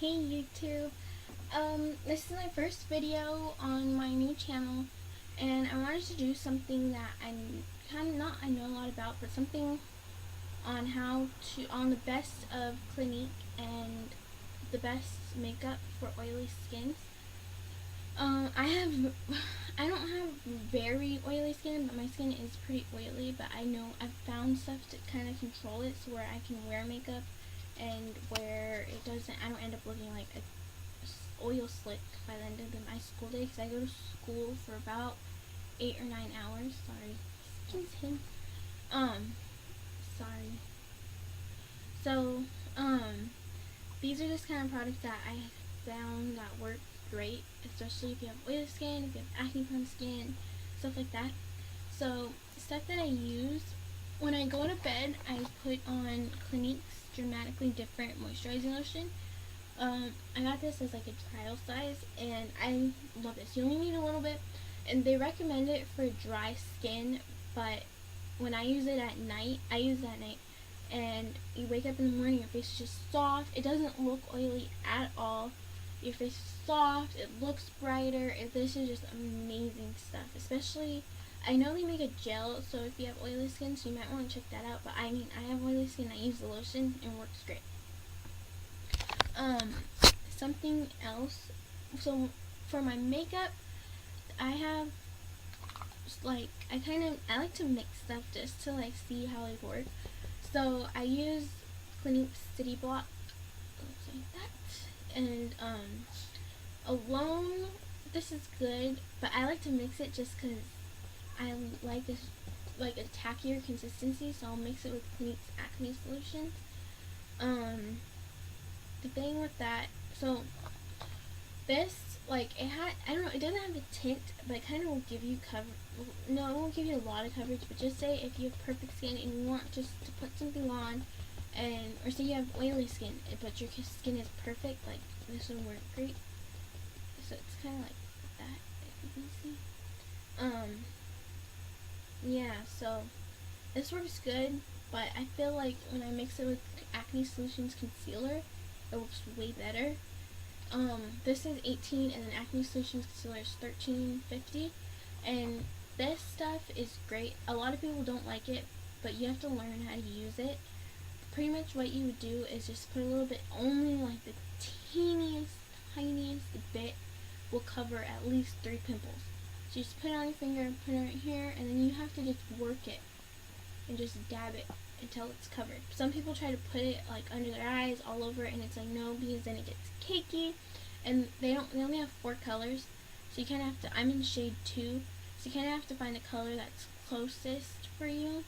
Hey YouTube, this is my first video on my new channel, and I wanted to do something that I know a lot about, but something on on the best of Clinique and the best makeup for oily skins. I don't have very oily skin, but my skin is pretty oily, but I've found stuff to kind of control it so where I can wear makeup and where I don't end up looking like a oil slick by the end of my school day, because I go to school for about 8 or 9 hours. Sorry, excuse him. Sorry. So, these are just kind of products that I found that work great, especially if you have oily skin, if you have acne prone skin, stuff like that. So, stuff that I use when I go to bed, I put on Clinique's Dramatically Different Moisturizing Lotion. I got this as like a trial size, and I love this. You only need a little bit, and they recommend it for dry skin, but when I use it at night, and you wake up in the morning, your face is just soft. It doesn't look oily at all. Your face is soft. It looks brighter. This is just amazing stuff. Especially, I know they make a gel, so if you have oily skin, so you might want to check that out. But I mean, I have oily skin. I use the lotion, and it works great. Something else. So for my makeup, I have I like to mix stuff just to like see how it works. So I use Clinique City Block, looks like that, and alone this is good, but I like to mix it just because I like this like a tackier consistency, so I'll mix it with Clinique's Acne Solutions. The thing with that, so this, like, I don't know, it doesn't have a tint, but it kind of will give you no, it won't give you a lot of coverage, but just say if you have perfect skin and you want just to put something on, or say you have oily skin, but your skin is perfect, like, this would work great. So it's kind of like that, if you can see. Yeah, so this works good, but I feel like when I mix it with Acne Solutions Concealer, it works way better. This is 18, and then Acne Solutions Concealer is $13.50, and this stuff is great. A lot of people don't like it, but you have to learn how to use it. Pretty much what you would do is just put a little bit, only like the teeniest, tiniest bit will cover at least 3 pimples. So you just put it on your finger, put it right here, and then you have to just work it and just dab it until it's covered. Some people try to put it like under their eyes, all over it, and it's like no, because then it gets cakey. And they only have 4 colors, so you kind of have to, I'm in shade 2, so you kind of have to find the color that's closest for you.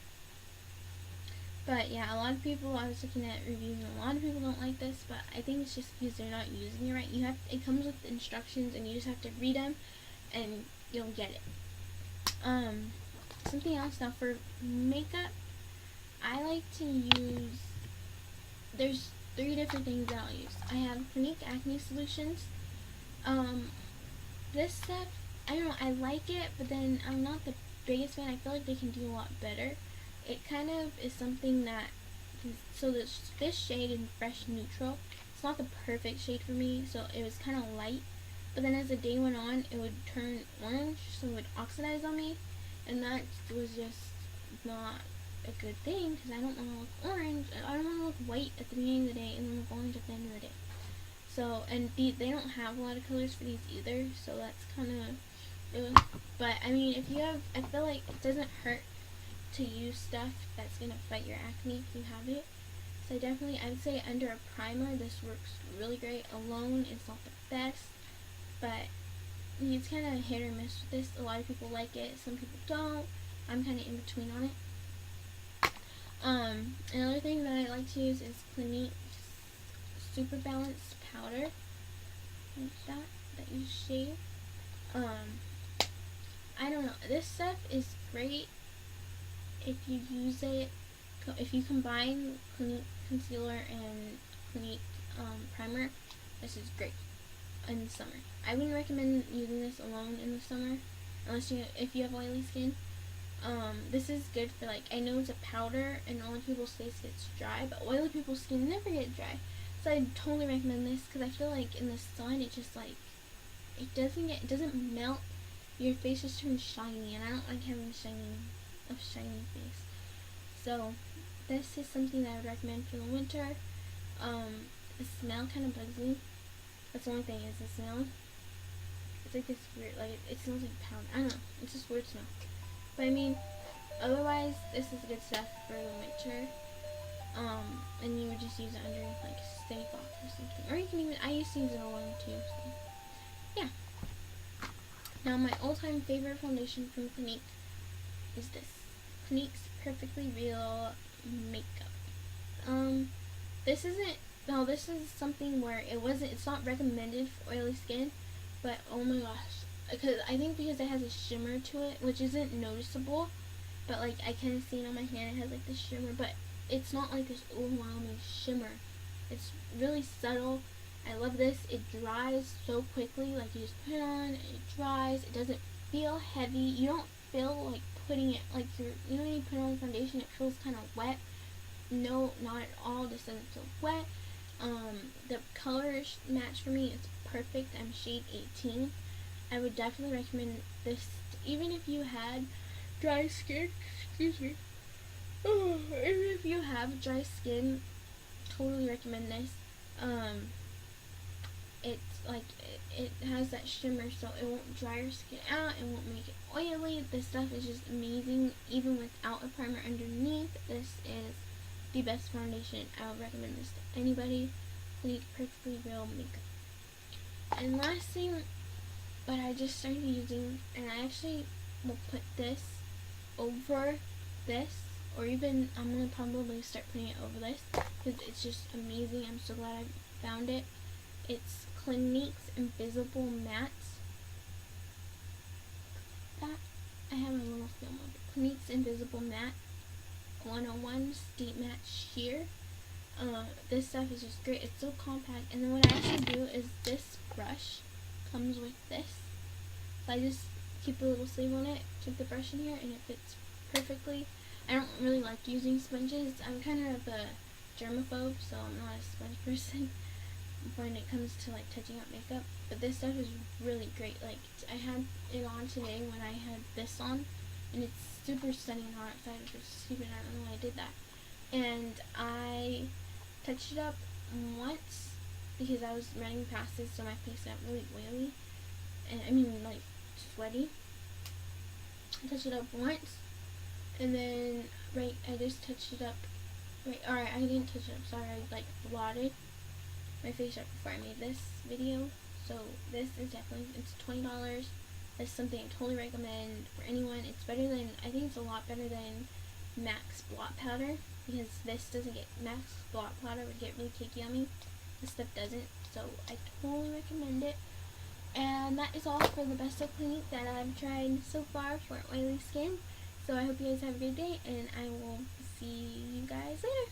But yeah, a lot of people, I was looking at reviews, and a lot of people don't like this, but I think it's just because they're not using it right. It comes with instructions, and you just have to read them, and you'll get it. Something else now for makeup, I like to use, there's 3 different things that I'll use. I have Clinique Acne Solutions. This stuff, I don't know, I like it, but then I'm not the biggest fan. I feel like they can do a lot better. It kind of is something that, so this shade in Fresh Neutral, it's not the perfect shade for me, so it was kind of light. But then as the day went on, it would turn orange, so it would oxidize on me, and that was just not a good thing, because I don't want to look orange. I don't want to look white at the beginning of the day and then look orange at the end of the day. So, and they don't have a lot of colors for these either, so that's kind of, but I mean, I feel like it doesn't hurt to use stuff that's going to fight your acne if you have it. So I would say under a primer, this works really great. Alone, it's not the best, but it's kind of hit or miss with this. A lot of people like it, some people don't. I'm kind of in between on it. Another thing that I like to use is Clinique's Superbalanced powder, like that you shave. I don't know, this stuff is great if you use it, if you combine Clinique concealer and Clinique primer. This is great in the summer. I wouldn't recommend using this alone in the summer if you have oily skin. This is good for, like, I know it's a powder and a lot of people's face gets dry, but oily people's skin never get dry. So I totally recommend this because I feel like in the sun it just like it doesn't melt. Your face just turns shiny, and I don't like having a shiny face. So this is something that I would recommend for the winter. The smell kind of bugs me. That's the only thing is the smell. It's like this weird, like it smells like powder. I don't know. It's just weird smell. But I mean, otherwise, this is good stuff for the winter. And you would just use it under like stay off or something. Or you can even, I used to use it alone too. So yeah. Now my all-time favorite foundation from Clinique is this. Clinique's Perfectly Real Makeup. This isn't, no, this is something where it's not recommended for oily skin, but oh my gosh, because I think because it has a shimmer to it, which isn't noticeable, but like I kind of see it on my hand, it has like this shimmer, but it's not like this overwhelming shimmer. It's really subtle. I love this. It dries so quickly, like you just put it on, and it dries, it doesn't feel heavy, you don't feel like putting it, like you know when you put on foundation, it feels kind of wet. No, not at all. This doesn't feel wet. The colors match for me. It's perfect. I'm shade 18. I would definitely recommend this, even if you had dry skin. Excuse me. Even if you have dry skin, totally recommend this. It's like it has that shimmer, so it won't dry your skin out. It won't make it oily. This stuff is just amazing. Even without a primer underneath, this is the best foundation. I would recommend this to anybody. Clinique Perfectly Real Makeup. And last thing, but I just started using, and I actually will put this over this, or even I'm gonna probably start putting it over this because it's just amazing. I'm so glad I found it. It's Clinique's Invisible Matte. That I have a little film of it. Clinique's Invisible Matte 101 Steep Matte Sheer. This stuff is just great. It's so compact. And then what I actually do is this brush comes with this. So I just keep a little sleeve on it, keep the brush in here, and it fits perfectly. I don't really like using sponges. I'm kind of a germaphobe, so I'm not a sponge person when it comes to like touching up makeup. But this stuff is really great. Like I had it on today when I had this on, and it's super stunning hot outside, which is stupid. I don't know why I did that. And I touched it up once because I was running past this, so my face got really oily, and I mean like sweaty. I touched it up once, and then I just touched it up. Alright, I didn't touch it up. Sorry, I like blotted my face up before I made this video. So this is definitely, it's $20. It's something I totally recommend for anyone. It's better than, I think it's a lot better than Max Blot Powder, because this doesn't get, Max Blot Powder would get really cakey on me. This stuff doesn't, so I totally recommend it. And that is all for the best of Clinique that I've tried so far for oily skin. So I hope you guys have a great day, and I will see you guys later.